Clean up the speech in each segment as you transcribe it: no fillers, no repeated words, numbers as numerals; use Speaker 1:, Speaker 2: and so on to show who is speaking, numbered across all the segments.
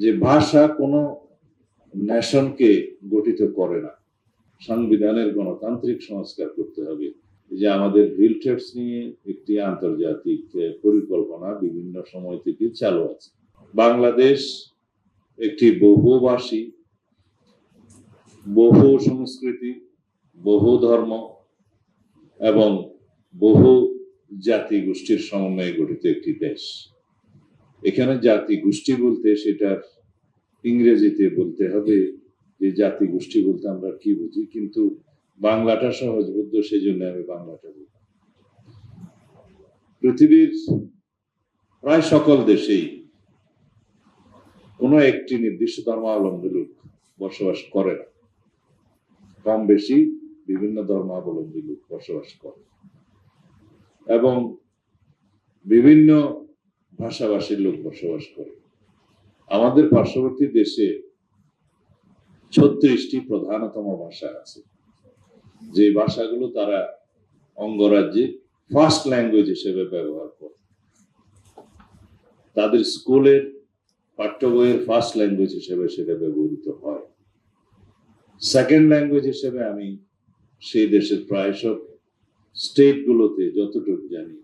Speaker 1: যে ভাষা কোনো ন্যাশনকে গঠিত করে না, সংবিধানের গণতান্ত্রিক সংস্কার করতে হবে। যে আমাদের বিল ট্রেডস নিয়ে একটি আন্তর্জাতিক পরিকল্পনা বিভিন্ন সময় থেকে চালু আছে। বাংলাদেশ একটি বহুভাষী, বহু সংস্কৃতি, বহু ধর্ম এবং বহু জাতি গোষ্ঠীর সমন্বয়ে গঠিত একটি দেশ। এখানে জাতি গোষ্ঠী বলতে সেটার ইংরেজিতে বলতে হবে যে জাতি গোষ্ঠী বলতে আমরা কি বুঝি, কিন্তু বাংলাটা সহজবোধ্য, সেই জন্য আমি বাংলাটা বলি। পৃথিবীর প্রায় সকল দেশেই কোনো একটি নির্দিষ্ট ধর্মাবলম্বী লোক বসবাস করে না, কম বেশি বিভিন্ন ধর্মাবলম্বী লোক বসবাস করে এবং বিভিন্ন ভাষাভাষীর লোক বসবাস করে। আমাদের পার্শ্ববর্তী দেশে 36টি প্রধানতম ভাষা আছে, যে ভাষাগুলো তারা অঙ্গরাজ্যে ফার্স্ট ল্যাঙ্গুয়েজ হিসেবে ব্যবহার করে। তাদের স্কুলের পাঠ্য বইয়ের ফার্স্ট ল্যাঙ্গুয়েজ হিসেবে সেটা ব্যবহৃত হয়। সেকেন্ড ল্যাঙ্গুয়েজ হিসেবে আমি সেই দেশের প্রায় সব স্টেট গুলোতে যতটুকু জানি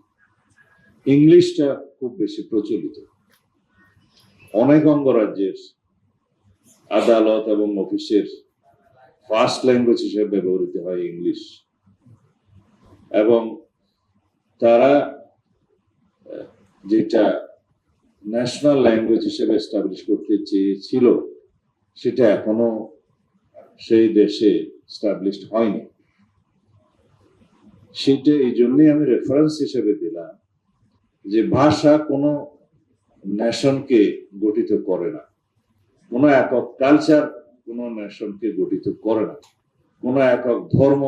Speaker 1: ইংলিশটা খুব বেশি প্রচলিত। অনেক অঙ্গরাজ্যের আদালত এবং অফিসের ফার্স্ট ল্যাঙ্গুয়েজ হিসেবে ব্যবহৃত হয় ইংলিশ, এবং তারা যেটা ন্যাশনাল ল্যাঙ্গুয়েজ হিসেবে এস্টাবলিশ করতে চেয়েছিল সেটা এখনো সেই দেশে এস্টাবলিশড হয়নি। সেটা এই জন্যই আমি রেফারেন্স হিসেবে দিলাম যে ভাষা কোনো ন্যাশনকে গঠিত করে না, কোনো একক কালচার কোনো ন্যাশনকে গঠিত করে না, কোনো একক ধর্ম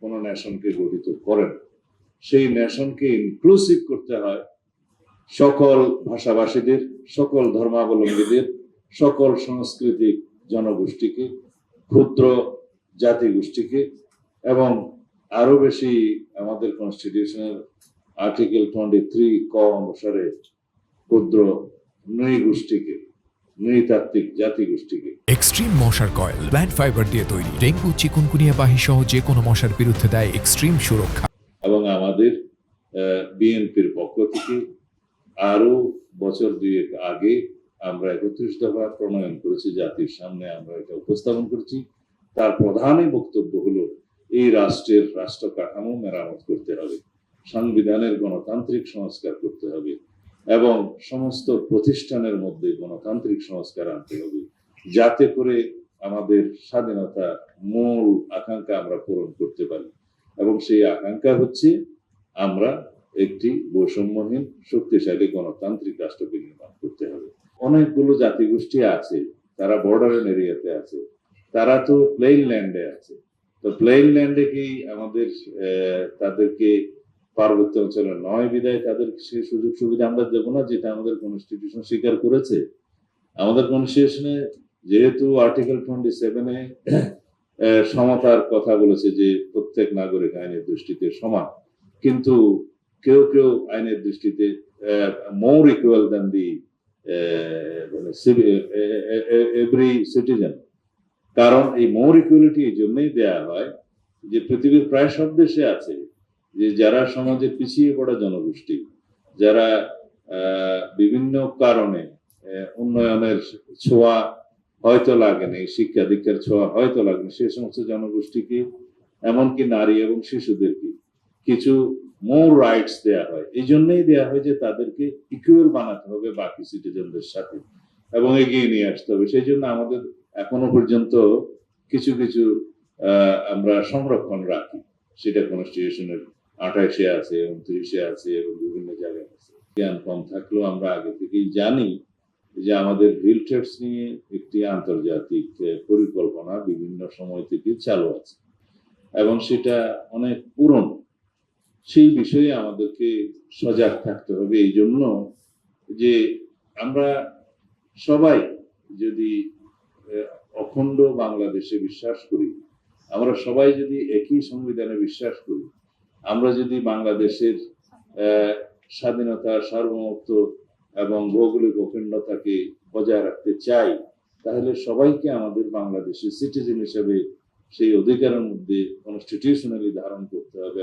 Speaker 1: কোনো ন্যাশনকে গঠিত করে না। সেই ন্যাশনকে ইনক্লুসিভ করতে হয় সকল ভাষাভাষীদের, সকল ধর্মাবলম্বীদের, সকল সাংস্কৃতিক জনগোষ্ঠীকে, ক্ষুদ্র জাতিগোষ্ঠীকে, এবং আরো বেশি আমাদের কনস্টিটিউশনের আর্টিকেল 23 ক অনুসারে ক্ষুদ্র নৃগোষ্ঠীকে, নৃতাত্ত্বিক জাতিগোষ্ঠীকে।
Speaker 2: এক্সট্রিম মশার কয়েল প্ল্যান্ট ফাইবার দিয়ে তৈরি, ডেঙ্গু, চিকুনগুনিয়া বাহি সহ যে কোনো মশার বিরুদ্ধে দেয় এক্সট্রিম সুরক্ষা।
Speaker 1: এবং আমাদের বিএনপির পক্ষ থেকে আরো বছর দুয়েক আগে আমরা 31 দফা প্রণয়ন করেছি, জাতির সামনে আমরা এটা উপস্থাপন করেছি। তার প্রধানই বক্তব্য হলো এই রাষ্ট্রের রাষ্ট্র কাঠামো মেরামত করতে হবে, সংবিধানের গণতান্ত্রিক সংস্কার করতে হবে এবং সমস্ত প্রতিষ্ঠানের মধ্যে গণতান্ত্রিক সংস্কার আনতে হবে, যাতে করে আমাদের স্বাধীনতা মূল আকাঙ্ক্ষা আমরা পূরণ করতে পারি। এবং সেই আকাঙ্ক্ষা হচ্ছে আমরা একটি বৈষম্যহীন শক্তিশালী গণতান্ত্রিক রাষ্ট্র নির্মাণ করতে হবে। অনেকগুলো জাতিগোষ্ঠী আছে, তারা বর্ডারের এরিয়াতে আছে, তারা তো প্লেইন ল্যান্ডে আছে। তো প্লেইন ল্যান্ডে কি আমাদের তাদেরকে পার্বত্য অঞ্চলে নয় বিদায় তাদের সেই সুযোগ সুবিধা আমরা দেবো না, যেটা আমাদের কনস্টিটিউশন স্বীকার করেছে। আমাদের কনস্টিটিউশনে যেহেতু আর্টিকেল 27-এ সমতার কথা বলেছে যে প্রত্যেক নাগরিক আইনের দৃষ্টিতে সমান, কিন্তু কেউ কেউ আইনের দৃষ্টিতে মোর equal than the every citizen. কারণ এই মোর ইকুয়ালিটি এই জন্যই দেয়া হয় যে পৃথিবীর প্রায় সব দেশে আছে যে যারা সমাজে পিছিয়ে পড়া জনগোষ্ঠী, যারা বিভিন্ন কারণে উন্নয়নের ছোঁয়া হয়তো লাগেনি, শিক্ষা দীক্ষার ছোঁয়া হয়তো লাগেনি, সেই সমস্ত জনগোষ্ঠীকে, এমনকি নারী এবং শিশুদেরকে কিছু মোর রাইটস দেয়া হয়। এই জন্যই দেয়া হয় যে তাদেরকে ইকুয়াল বানাতে হবে বাকি সিটিজেনদের সাথে এবং এগিয়ে নিয়ে আসতে হবে। সেই জন্য আমাদের এখনো পর্যন্ত কিছু কিছু আমরা সংরক্ষণ রাখি, সেটা কনস্টিটিউশনের 28-এ আছে, 29-এ আছে এবং বিভিন্ন জায়গায় আছে। জ্ঞান কম থাকলেও আমরা আগে থেকেই জানি যে আমাদের বিল ট্রেডস নিয়ে একটি আন্তর্জাতিক পরিকল্পনা বিভিন্ন সময় থেকে চালু আছে এবং সেটা অনেক পুরনো। সেই বিষয়ে আমাদেরকে সজাগ থাকতে হবে, এই জন্য যে আমরা সবাই যদি অখণ্ড বাংলাদেশে বিশ্বাস করি, আমরা সবাই যদি একই সংবিধানে বিশ্বাস করি, আমরা যদি বাংলাদেশের স্বাধীনতা, সার্বভৌমত্ব এবং ভৌগোলিক অখণ্ডতাকে বজায় রাখতে চাই, তাহলে সবাইকে আমাদের বাংলাদেশের সিটিজেন হিসেবে সেই অধিকারের মধ্যে কনস্টিটিউশনালি ধারণ করতে হবে।